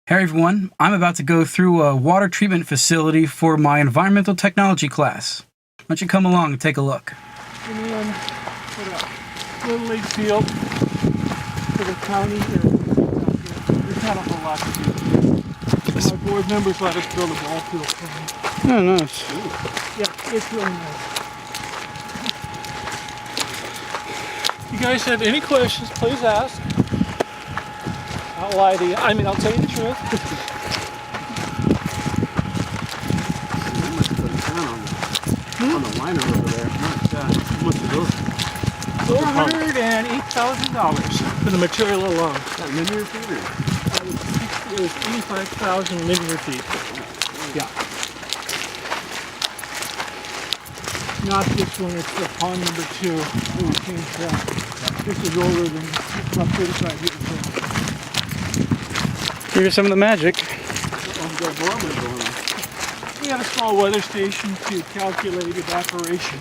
Hey everyone, I'm about to go through a water treatment facility for my environmental technology class. Why don't you come along and take a look? And then put a Little League field for the county. There's not a whole lot to do. My board members let us build a ball field for me. Oh, nice. Yeah, it's really nice. If you guys have any questions, please ask. I'll lie to you. I mean, I'll tell you the truth. On the liner over there. How much is those? $408,000 for the material alone. That linear feet or? It was 85,000 linear feet. Yeah. Not this one, it's the pond number 2. We changed that. This is older than about 35 years old. Here's some of the magic. We have a small weather station to calculate evaporation.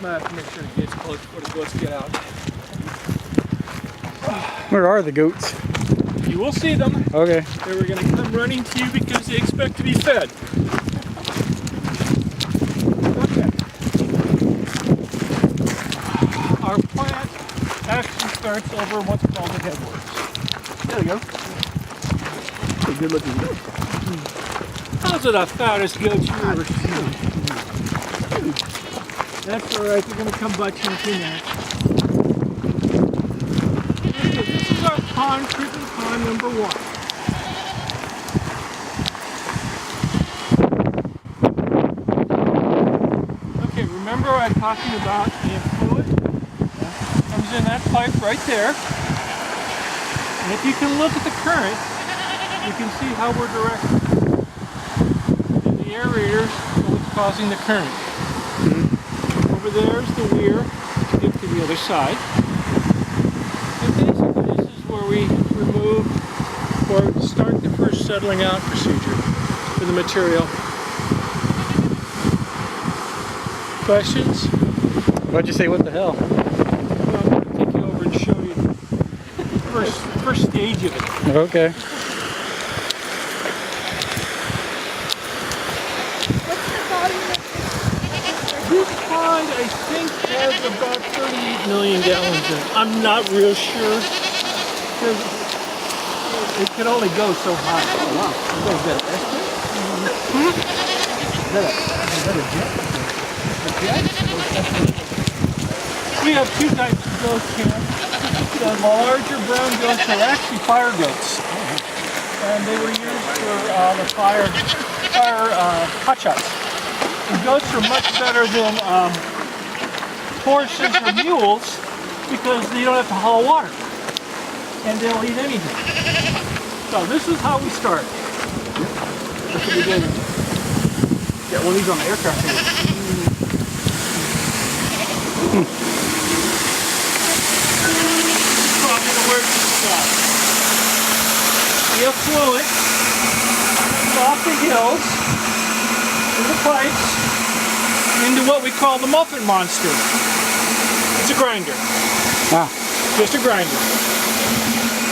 Might have to make sure it gets close before the goats get out. Where are the goats? You will see them. Okay. They were going to come running to you because they expect to be fed. Okay. Our plant actually starts over what's called the headworks. There we go. A good looking goat. Those are the fattest goats you've ever seen. That's alright, they're going to come butt you in 2 minutes. This is our pond, treatment pond number 1. Okay, remember I was talking about the fluid? Comes in that pipe right there. And if you can look at the current, you can see how we're directed. And the aerators are what's causing the current. Over there's the weir to get to the other side. And basically this is where we remove or start the first settling out procedure for the material. Questions? Why'd you say what the hell? Well, I'm going to take you over and show you the first stage of it. Okay. This pond, I think, has about 38 million gallons in it. I'm not real sure, because it can only go so high. Oh wow. Is that an estimate? Is that a jet? We have 2 types of goats here. The larger brown goats are actually fire goats. And they were used for the fire hotshots. The goats are much better than horses or mules because they don't have to haul water. And they'll eat anything. So this is how we start. That's what we did. Got one of these on the aircraft here. Probably the worst stuff. The effluent off the hills, through the pipes, into what we call the muffin monster. It's a grinder. Ah. Just a grinder.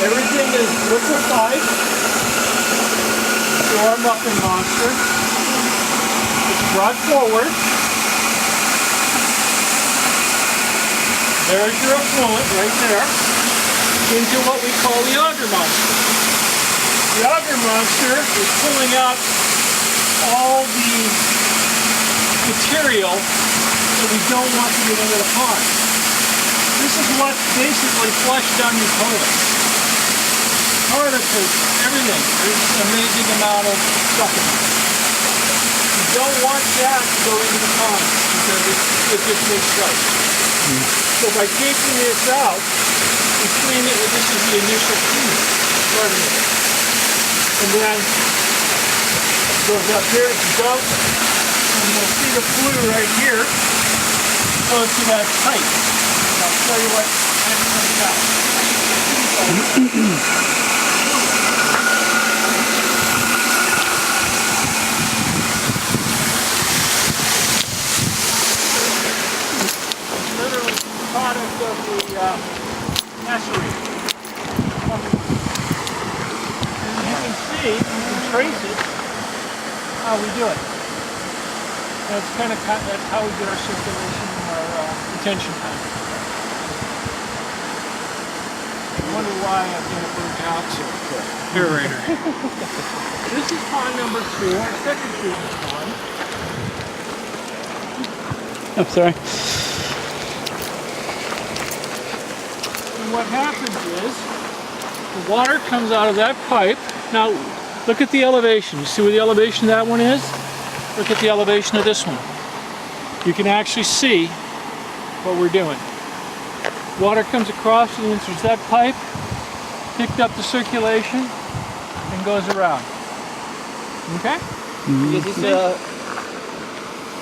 Everything is liquefied to our muffin monster. It's brought forward. There's your effluent right there into what we call the auger monster. The auger monster is pulling out all the material that we don't want to get into the pond. This is what basically flushed down your toilet. Part of it, everything. There's an amazing amount of stuff in it. You don't want that to go into the pond because it just makes trouble. So by taking this out, we clean it. This is the initial cleaning. And then it goes up here, it's dumped, and you'll see the flue right here goes to that pipe. And I'll show you what comes out. Literally product of the messery. trace it, how we do it. That's that's how we get our circulation and our retention time. I wonder why I've got a burnt out aerator. This is pond number 2, our second treatment pond. I'm sorry. And what happens is, the water comes out of that pipe. Now, look at the elevation. You see where the elevation of that one is? Look at the elevation of this one. You can actually see what we're doing. Water comes across and enters that pipe, picked up the circulation, and goes around. Okay? Is this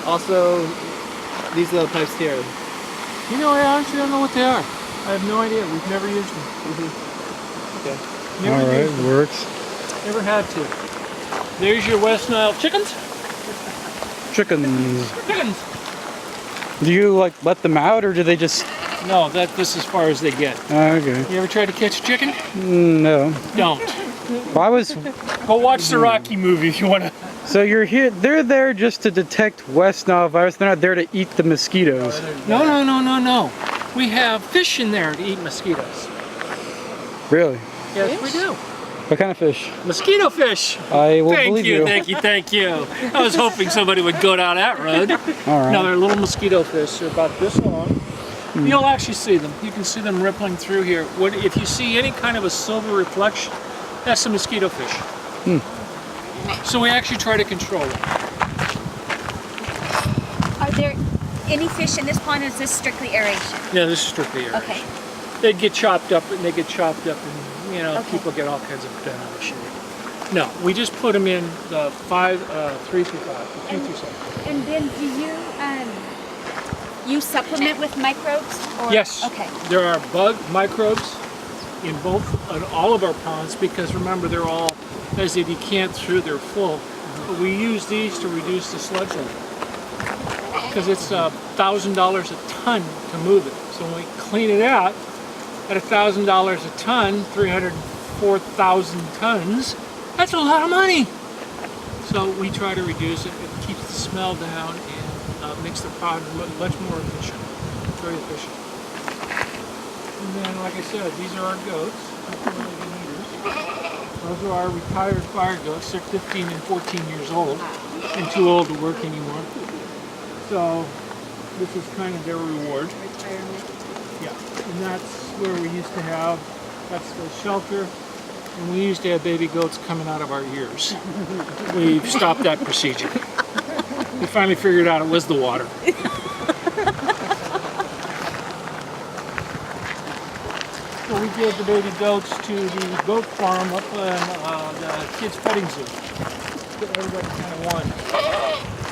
also, these are the pipes here? You know, I honestly don't know what they are. I have no idea. We've never used them. Okay. Never used them. Works. Never had to. There's your West Nile chickens. Chickens. Chickens. Do you like let them out, or do they just? No, this is as far as they get. Okay. You ever tried to catch a chicken? No. Don't. I was. Go watch the Rocky movie if you want to. So you're here. They're there just to detect West Nile virus. They're not there to eat the mosquitoes. No. We have fish in there to eat mosquitoes. Really? Yes, we do. What kind of fish? Mosquito fish. I will believe you. Thank you. I was hoping somebody would go down that road. All right. Now they're little mosquito fish. They're about this long. You'll actually see them. You can see them rippling through here. If you see any kind of a silver reflection, that's a mosquito fish. So we actually try to control them. Are there any fish in this pond, or is this strictly aeration? Yeah, this is strictly aeration. Okay. They get chopped up, and people get all kinds of dynamic shit. No, we just put them in the 3 through 5, 3 through 7. And then do you supplement with microbes? Or? Yes. Okay. There are bug microbes in all of our ponds, because remember, they're all, as they decant through, they're full. But we use these to reduce the sludge level, because it's $1,000 a ton to move it. So when we clean it out at $1,000 a ton, 304,000 tons, that's a lot of money. So we try to reduce it. It keeps the smell down and makes the pond much more efficient, very efficient. And then, like I said, these are our goats. Those are our retired fire goats. They're 15 and 14 years old and too old to work anymore. So this is kind of their reward. Retirement. Yeah, and that's where we used to have, that's the shelter, and we used to have baby goats coming out of our ears. We've stopped that procedure. We finally figured out it was the water. So we gave the baby goats to the goat farm up in the kids' petting zoo that everybody kind of wanted.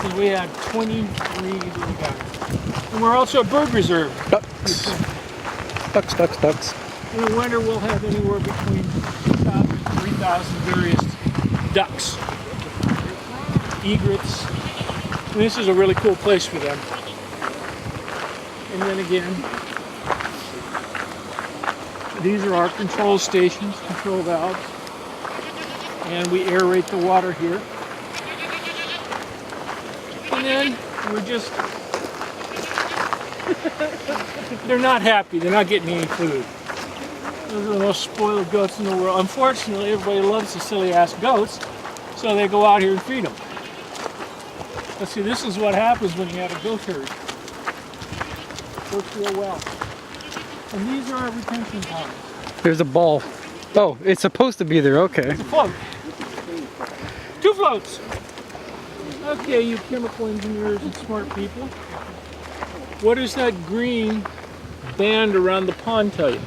So we had 23 little guys. And we're also a bird reserve. Ducks. In the winter, we'll have anywhere between 2,000 and 3,000 various ducks, egrets. And this is a really cool place for them. And then again, these are our control stations, control valves, and we aerate the water here. And then we're just, they're not happy, they're not getting any food. Those are the most spoiled goats in the world. Unfortunately, everybody loves the silly ass goats, so they go out here and feed them. But see, this is what happens when you have a goat herd. Works real well. And these are our retention ponds. There's a ball. Oh, it's supposed to be there. Okay. It's a float. 2 floats. Okay, you chemical engineers and smart people. What does that green band around the pond tell you?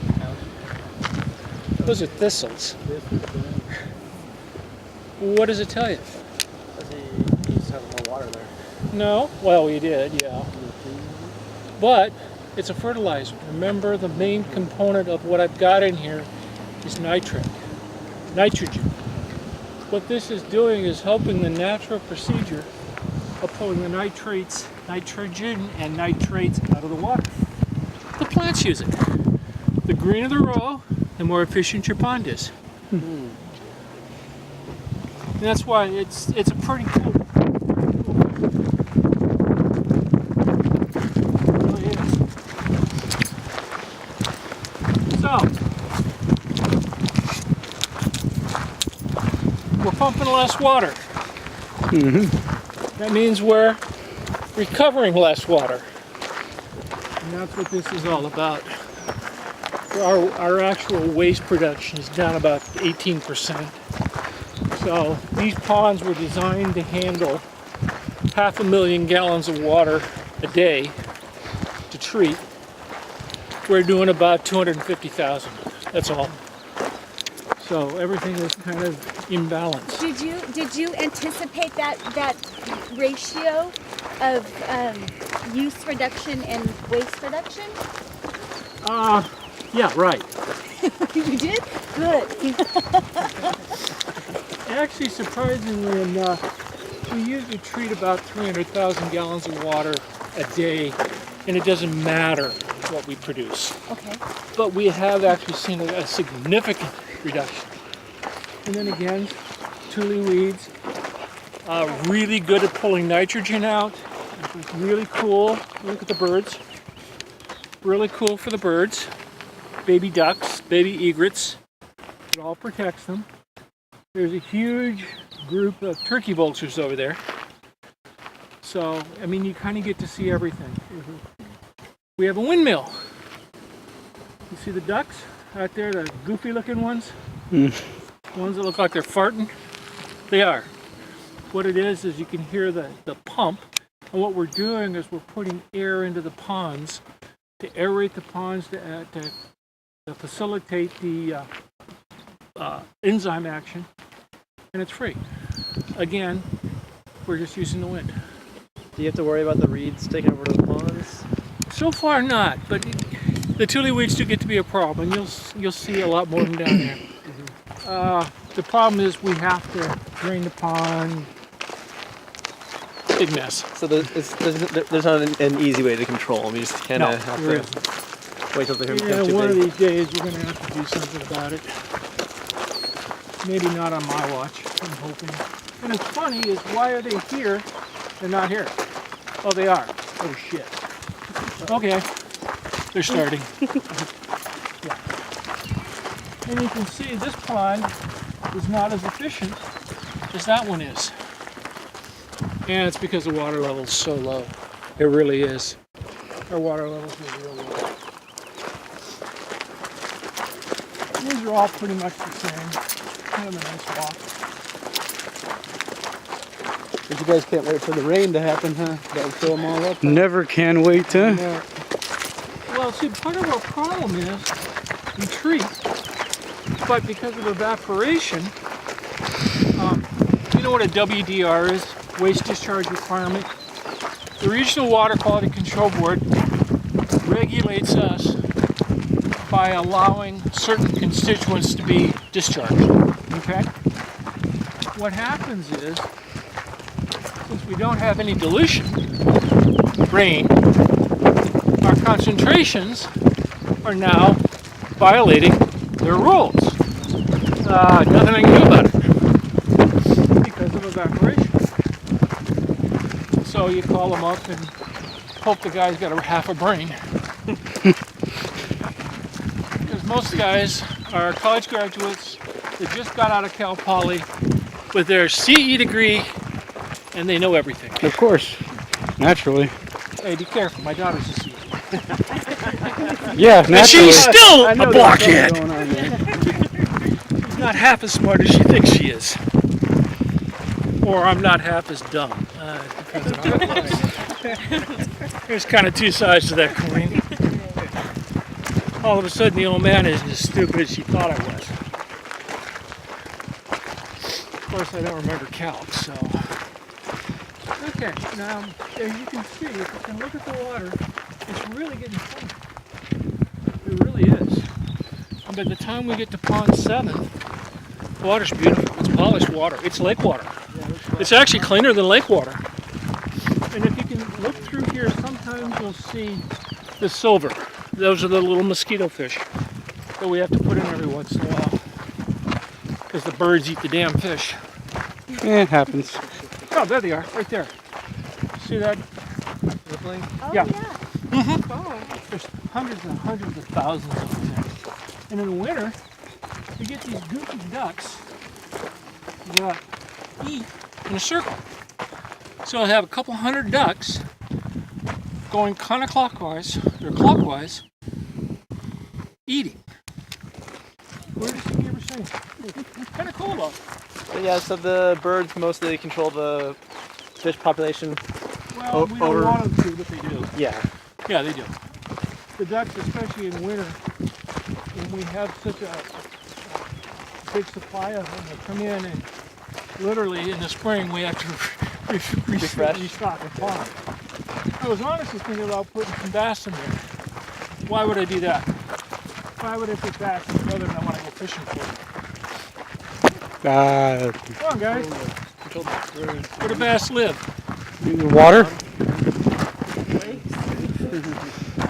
Those are thistles. What does it tell you? You just have more water there. No. Well, we did, yeah. But it's a fertilizer. Remember, the main component of what I've got in here is nitrogen. What this is doing is helping the natural procedure of pulling the nitrates, nitrogen, and nitrates out of the water. The plants use it. The greener the row, the more efficient your pond is. And that's why it's a pretty cool. It really is. So we're pumping less water. That means we're recovering less water. And that's what this is all about. Our actual waste production is down about 18%. So these ponds were designed to handle 500,000 gallons of water a day to treat. We're doing about 250,000. That's all. So everything is kind of imbalanced. Did you anticipate that ratio of use reduction and waste reduction? Yeah, right. You did? Good. Actually, surprisingly enough, we usually treat about 300,000 gallons of water a day, and it doesn't matter what we produce. Okay. But we have actually seen a significant reduction. And then again, tule weeds, really good at pulling nitrogen out. It's really cool. Look at the birds. Really cool for the birds. Baby ducks, baby egrets. It all protects them. There's a huge group of turkey vultures over there. So, I mean, you kind of get to see everything. We have a windmill. You see the ducks out there, the goofy looking ones? The ones that look like they're farting? They are. What it is you can hear the pump. And what we're doing is we're putting air into the ponds to aerate the ponds to facilitate the enzyme action. And it's free. Again, we're just using the wind. Do you have to worry about the reeds taking over the ponds? So far not, but the tule weeds do get to be a problem. You'll see a lot more of them down there. The problem is we have to drain the pond. Big mess. So there's not an easy way to control them. You just kind of have there to isn't. wait till they become Yeah, too one of big. these days we're going to have to do something about it. Maybe not on my watch, I'm hoping. And it's funny is why are they here and not here? Oh, they are. Oh, shit. Okay, they're starting. Yeah. And you can see this pond is not as efficient as that one is. And it's because the water level is so low. It really is. Our water levels are real low. These are all pretty much the same. Kind of a nice walk. But you guys can't wait for the rain to happen, huh? That would fill them all up. Never can wait to. Yeah. Well, see, part of our problem is we treat, but because of evaporation, you know what a WDR is? Waste Discharge Requirement. The Regional Water Quality Control Board regulates us by allowing certain constituents to be discharged. Okay? What happens is, since we don't have any dilution, rain, our concentrations are now violating their rules. Nothing I can do about it because of evaporation. So you call them up and hope the guy's got a half a brain. Because most guys are college graduates that just got out of Cal Poly with their CE degree and they know everything. Of course. Naturally. Hey, be careful, my daughter's a CE. Yeah, And naturally. she's still I know a there's blockhead. something going on there. She's not half as smart as she thinks she is. Or I'm not half as dumb. Depends on how it looks. There's kind of two sides to that coin. All of a sudden, the old man isn't as stupid as she thought I was. Of course, I don't remember calc, so. Okay, now, as you can see, if you can look at the water, it's really getting clean. It really is. And by the time we get to pond 7, the water's beautiful. It's polished water. It's lake water. It's actually cleaner than lake water. And if you can look through here, sometimes you'll see the silver. Those are the little mosquito fish that we have to put in every once in a while because the birds eat the damn fish. It happens. Oh, there they are, right there. See that? Rippling. Oh, Yeah. yeah. There's hundreds and hundreds of thousands of them there. And in the winter, you get these goofy ducks that eat in a circle. So I have a couple hundred ducks going counterclockwise or clockwise, eating. Weirdest thing you ever seen. Kind of cool though. But yeah, so the birds mostly control the fish population. Well, we don't want them to, but they do. Yeah. Yeah, they do. The ducks, especially in winter, when we have such a big supply of them, they come in and literally in the spring we have to restock the pond. I was honestly thinking about putting some bass in there. Why would I do that? Why would I put bass in other than I want to go fishing for them? Come on, guys. Where do bass live? Water?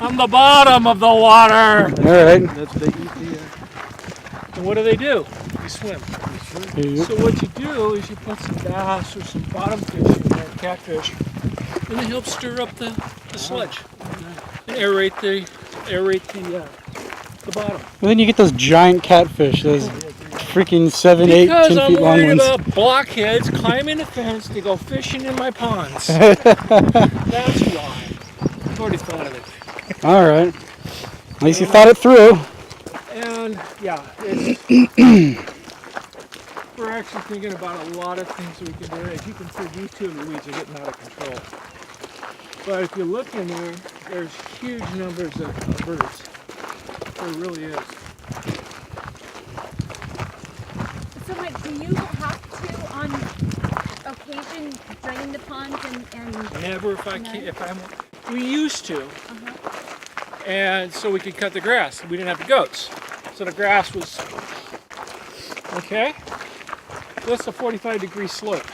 On the bottom of the water. All right. That's what they eat. And what do? They swim. So what you do is you put some bass or some bottom fish in there, catfish, and it helps stir up the sludge and aerate the bottom. And then you get those giant catfish, those freaking 7, 8, 10 Because I'm feet long worried ones. about blockheads climbing the fence to go fishing in my ponds. That's why. I've already thought of it. All right. At least you thought it through. And yeah, we're actually thinking about a lot of things we can do. As you can see, these two of the weeds are getting out of control. But if you look in there, there's huge numbers of birds. There really is. So, Mike, do you have to, on occasion, drain the ponds and Never if I No? can. We used to, and so we could cut the grass. We didn't have the goats, so the grass was okay. That's a 45-degree slope.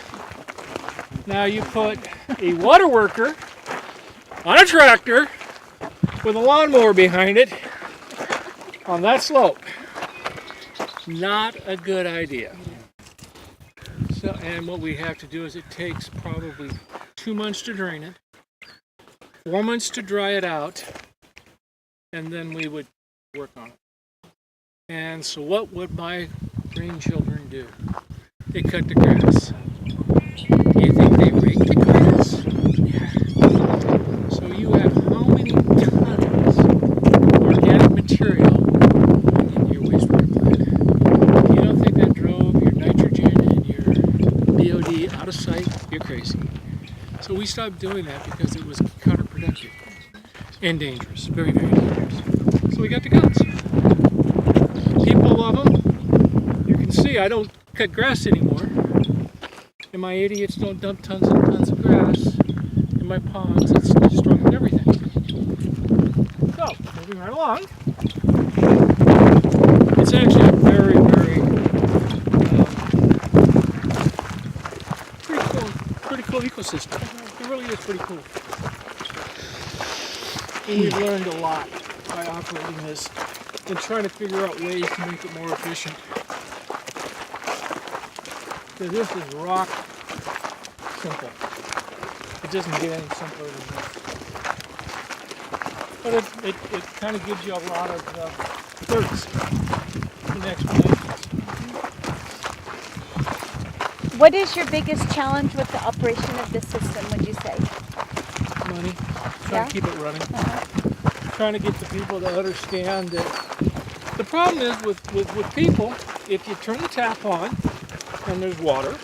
Now you put a water worker on a tractor with a lawnmower behind it on that slope. Not a good idea. So, and what we have to do is it takes probably 2 months to drain it, 4 months to dry it out, and then we would work on it. And so what would my grandchildren do? They cut the grass. Do you think they rake the grass? Yeah. So you have how many tons of organic material in your wastewater plant? You don't think that drove your nitrogen and your BOD out of sight? You're crazy. So we stopped doing that because it was counterproductive and dangerous, very, very dangerous. So we got the goats. People love them. You can see I don't cut grass anymore. And my idiots don't dump tons and tons of grass in my ponds. It's destroying everything. So, moving right along. It's actually a very, very pretty cool ecosystem. It really is pretty cool. And we've learned a lot by operating this and trying to figure out ways to make it more efficient. Because this is rock simple. It doesn't get any simpler than this. But it kind of gives you a lot of thirds and explanations. what is your biggest challenge with the operation of this system, would you say? Money. Trying Yeah? to keep it running. Trying to get the people to understand that the problem is with people, if you turn the tap on and there's water,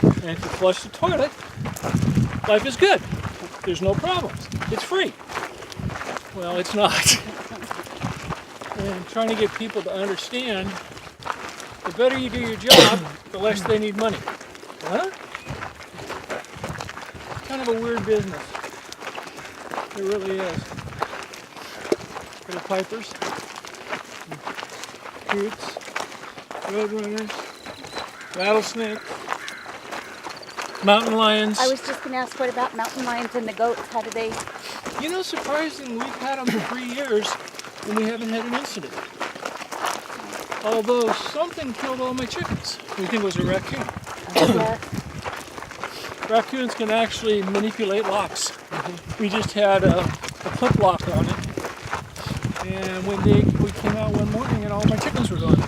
and if you flush the toilet, life is good. There's no problems. It's free. Well, it's not. And trying to get people to understand, the better you do your job, the less they need money. Huh? Kind of a weird business. It really is. Little pipers, coots, roadrunners, rattlesnakes, mountain lions. I was just going to ask, what about mountain lions and the goats? How do they? You know, surprisingly, we've had them for 3 years and we haven't had an incident. Although something killed all my chickens. We think it was a raccoon. Yeah. raccoons can actually manipulate locks. We just had a clip lock on it. And we came out one morning and all my chickens were gone.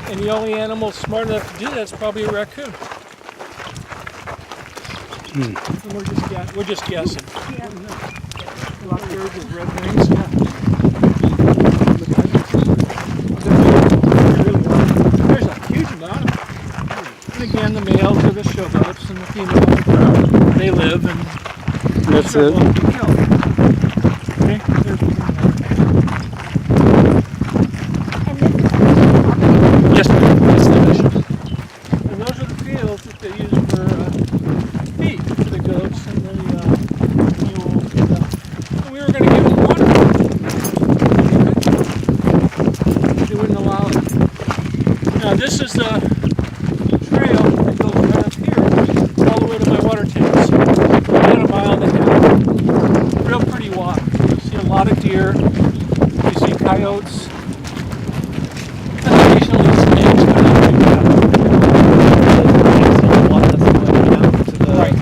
And the only animal smart enough to do that is probably a raccoon. And we're just guessing. Yeah. Blackbirds with red wings. Yeah. There's a huge amount of them. And again, the males are the showboats, and the females, they live and That's it. Okay, there's one. Yes, that's the mission. And those are the fields that they use for feed for the goats and the mules and stuff. And we were going to give them water. They wouldn't allow it. Now this is the trail that goes right up here, all the way to my water tanks. About a mile and a half. Real pretty water. You see a lot of deer. You see coyotes. Occasionally snakes, but not too bad. Right.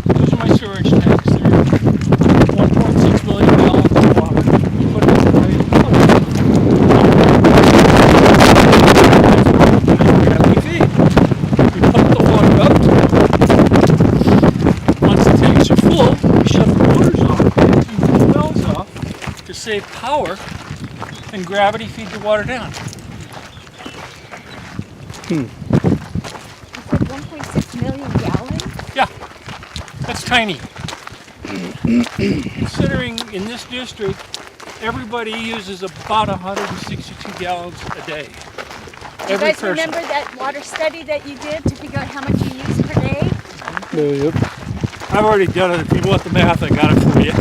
Those are my storage tanks. They're 1.6 million gallons of water. We put it in the right gravity feed. We pump the water up to them. Once the tanks are full, we shut the motors off and turn the wells off to save power and gravity feed the water down. You said 1.6 million gallons? Yeah, that's tiny. Considering in this district, everybody uses about 162 gallons a day. You guys remember that water study that you did to figure out how much you use per day? Yep. I've already done it. If you want the math, I got it for you.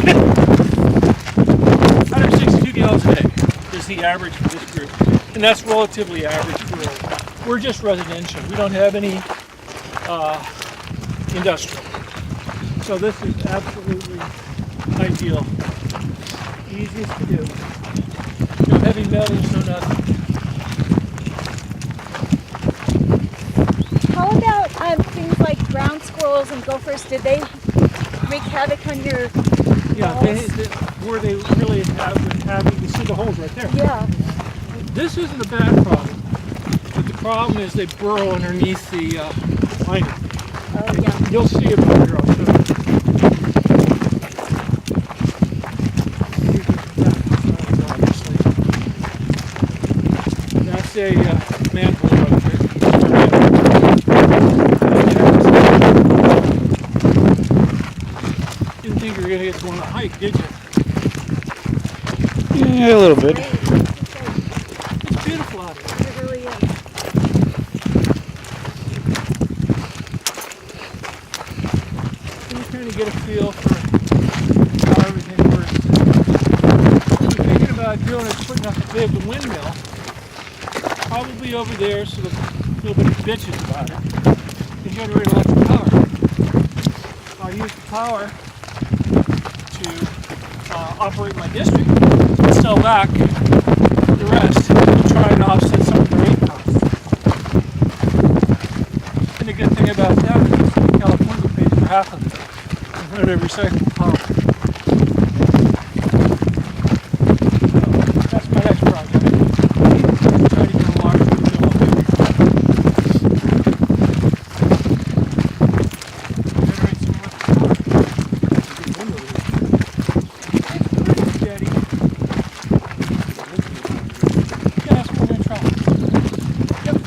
162 gallons a day is the average for this group. And that's relatively average for us. We're just residential. We don't have any industrial. So this is absolutely ideal. Easiest to do. No heavy metals, no nothing. How about things like ground squirrels and gophers? Did they wreak havoc on your Yeah, where they really have you can see the holes right there. Yeah. This isn't a bad problem, but the problem is they burrow underneath the lining. Oh, yeah. You'll see it from here, I'll show you. That's a manhole up there. Didn't think you were going to get to go on a hike, did you? Yeah, a little bit. Great. It's beautiful out here. It really is. You kind of get a feel for how everything works. What we're thinking about doing is putting up a big windmill, probably over there so that nobody bitches about it, to generate electric power. I'll use the power to operate my district and sell back the rest to try and offset some of the rate costs. And the good thing about that is California pays for half of it. When they recycle power. So that's my next project. Try to get a large windmill up there. Generate some electric power. Pretty steady. Yeah, that's what we're going to try. Yep.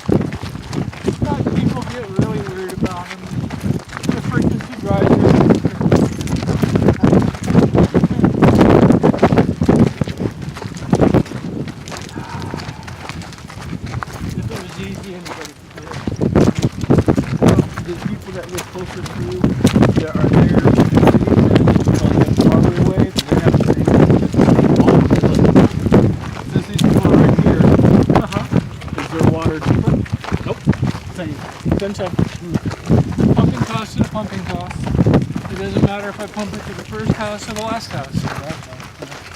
Not people get really weird about them. The frequency drives it. Easy, anybody can do it. The people that live closer to you that are there in the city and farther away, they have to say, oh, since these people are right here, is their water cheaper? Nope. Same. Then so. Pumping cost is a pumping cost. It doesn't matter if I pump it to the first house or the last house.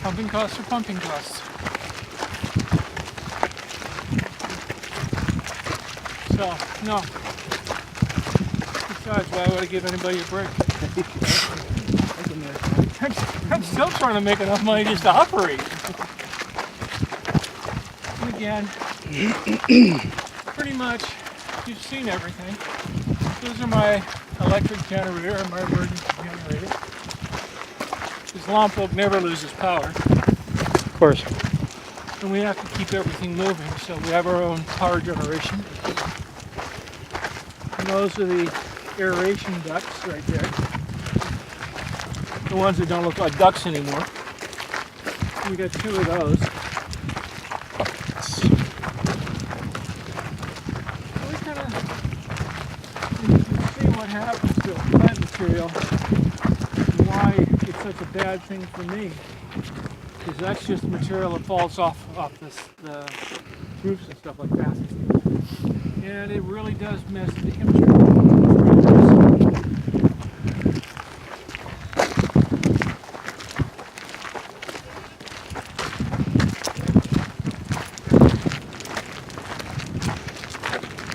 Pumping costs are pumping costs. So, no. Besides, why would I give anybody a break? I'm still trying to make enough money just to operate. And again, pretty much, you've seen everything. Those are my electric generator and my emergency generator. Because Lompoc never loses power. Of course. And we have to keep everything moving, so we have our own power generation. And those are the aeration ducts right there. The ones that don't look like ducks anymore. We got 2 of those. So we kind of, you can see what happens to plant material and why it's such a bad thing for me. Because that's just material that falls off the roofs and stuff like that. And it really does mess the chemistry.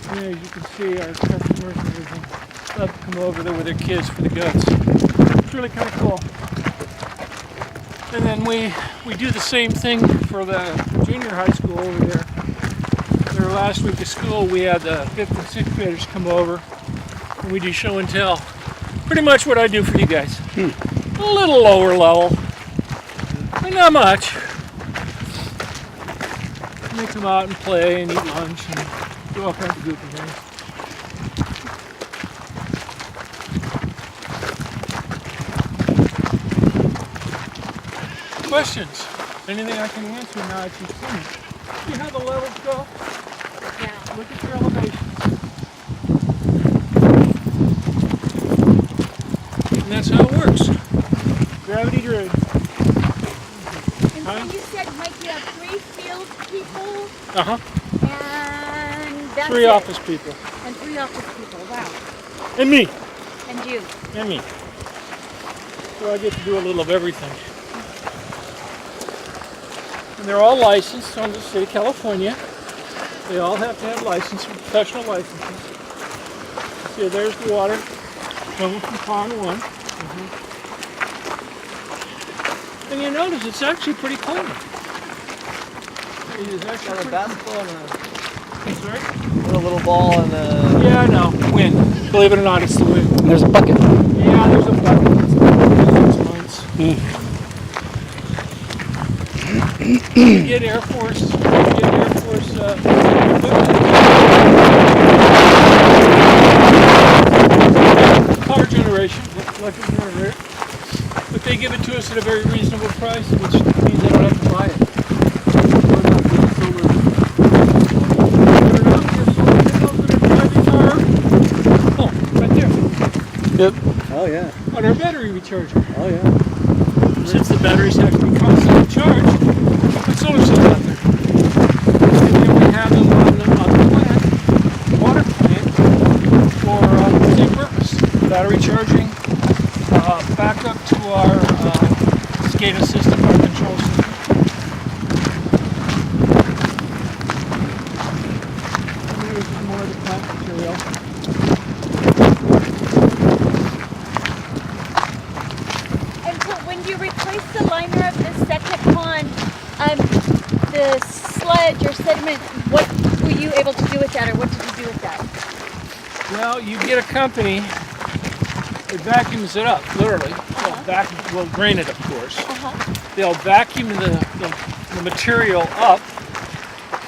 Yeah, as you can see, our customers and everything love to come over there with their kids for the goats. It's really kind of cool. And then we do the same thing for the junior high school over there. Their last week of school, we had the 5th and 6th graders come over, and we do show and tell. Pretty much what I do for you guys. A little lower level, but not much. And they come out and play and eat lunch and do all kinds of goofy things. Questions? Anything I can answer now that you've seen it? See how the levels go? Yeah. Look at your elevations. And that's how it works. Gravity driven. And so you said, Mike, you have 3 field people Uh-huh. and that's 3 it. office people. And 3 office people. Wow. And me. And you. And me. So I get to do a little of everything. And they're all licensed under the state of California. They all have to have license, professional licenses. See, there's the water coming from pond 1. And you notice it's actually pretty clean. It is actually Got a pretty basketball and clean. Sorry? a little ball and a... Yeah, I know. Wind. Believe it or not, it's the wind. And there's a bucket. Yeah, there's a bucket. It's months. You get Air Force. Power generation, electric generator. But they give it to us at a very reasonable price, which means they don't have to buy it. Oh, right there. Yep. Oh, yeah. On our battery recharger. Oh, yeah. Since the batteries have to be constantly charged, we put solar cells out there. And then we have them on the plant, water plant, for the same purpose. Battery charging, back up to our SCADA system, our control system. And there's more of the plant material. And so when you replace the liner of the second pond, the sludge or sediment, what were you able to do with that, or what did you do with that? Well, you get a company that vacuums it up, literally. Well, drain it, of course. They'll vacuum the material up,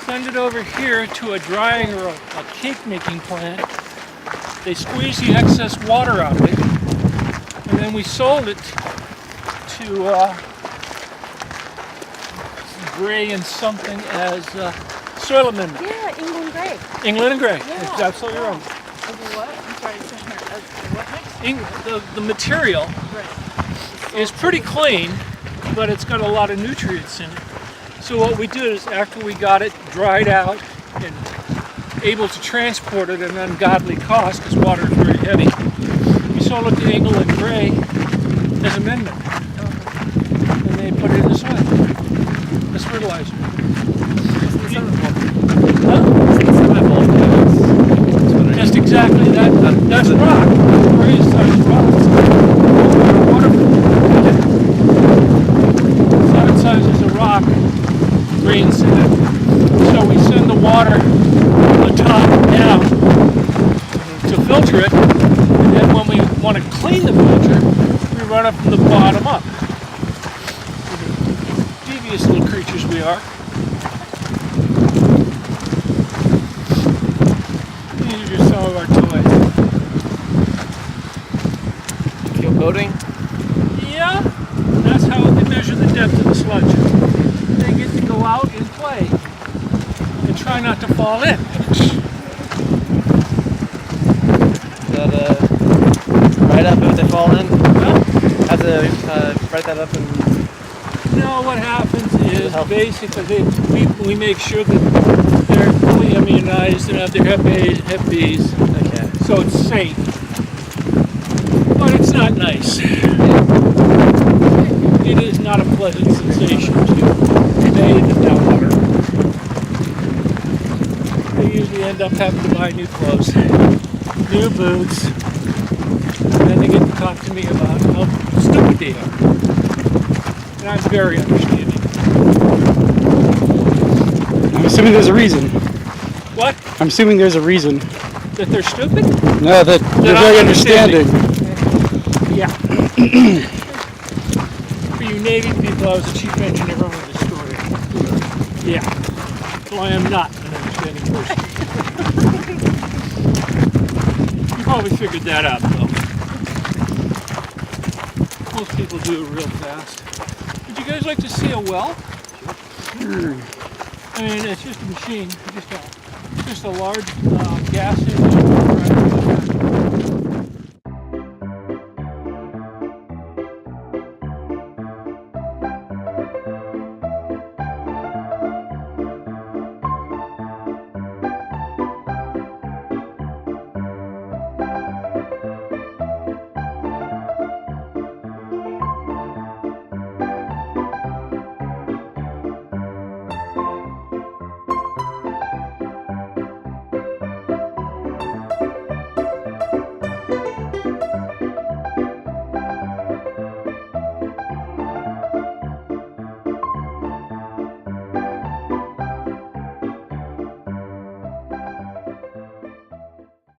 send it over here to a drying or a cake making plant. They squeeze the excess water out of it, and then we sold it to Gray and something as soil amendment. Yeah, England Gray. England and Gray. Yeah. That's absolutely right. What? I'm sorry, it's in here. What next? The material is pretty clean, but it's got a lot of nutrients in it. So what we did is after we got it dried out and able to transport it at an ungodly cost because water is very heavy, we sold it to England and Gray as amendment. And they put it in the soil as fertilizer. Huh? Just exactly that. That's rock. filter it, and then when we want to clean the filter, we run it from the bottom up. Devious little creatures we are. These are just some of our toys. Feel boating? Yeah, that's how they measure the depth of the sludge. They get to go out and play and try not to fall in. Is that right up if they fall in? Well, Have to write that up and no, what happens is Help. basically we make sure that they're fully immunized and have their Hep B's, okay. so it's safe. But it's not nice. It is not a pleasant sensation to bathe in that water. They usually end up having to buy new clothes, new boots, and then they get to talk to me about how stupid they are. And I'm very understanding. I'm assuming there's a reason. What? I'm assuming there's a reason. That they're stupid? No, that you're I'm very understanding. understanding. Yeah. For you Navy people, I was the chief engineer on this story. Yeah. So I am not an understanding person. You probably figured that out, though. Most people do it real fast. Would you guys like to see a well? Sure. I mean, it's just a machine, just a large gas engine.